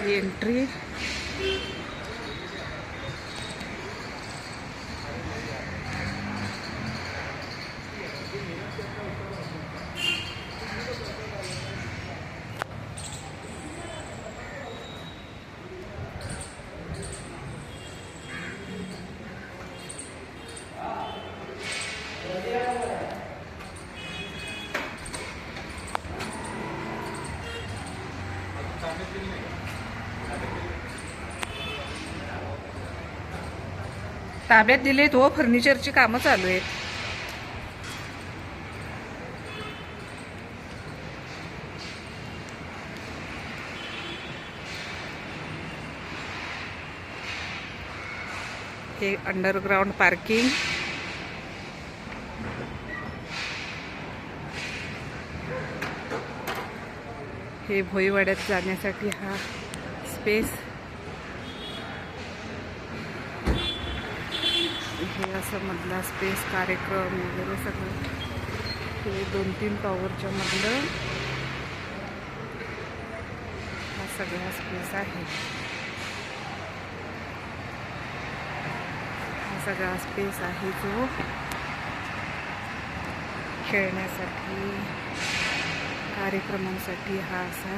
ही entry. ताब्यात दिलेत हो, फर्निचरची कामं चालू आहेत. हे अंडरग्राउंड पार्किंग. हे भोईवाड्यात जाण्यासाठी हा स्पेस. हे असं मधला स्पेस, कार्यक्रम वगैरे सगळं. हे 2-3 टॉवरच्या मधलं हा सगळा स्पेस आहे. हा सगळा स्पेस आहे जो खेळण्यासाठी, कार्यक्रमांसाठी हा असा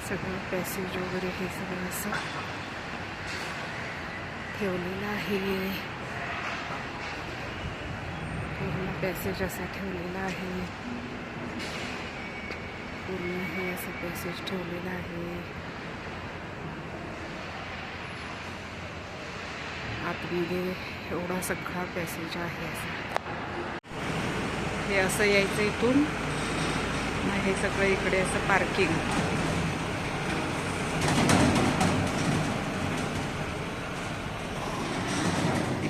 सगळं पॅसेज वगैरे हे सगळं असं ठेवलेलं आहे. पूर्ण पॅसेज असा ठेवलेला आहे. पूर्ण हे असं पॅसेज ठेवलेलं आहे. आतमध्ये एवढा सगळा पॅसेज आहे. असं हे असं यायचं इथून. हे सगळं इकडे असं पार्किंग.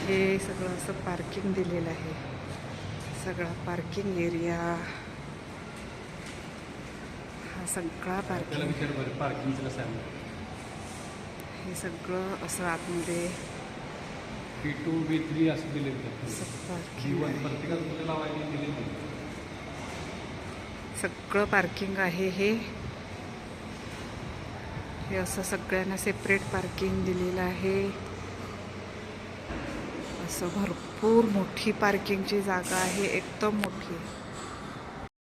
हे सगळं असं पार्किंग दिलेलं आहे. सगळा पार्किंग एरिया हा सगळा पार्किंग. हे सगळं असं आतमध्ये P2 B3 असं दिले. सगळं पार्किंग आहे. हे असं सगळ्यांना सेपरेट पार्किंग दिलेलं आहे. असं भरपूर मोठी पार्किंगची जागा आहे, एकदम मोठी.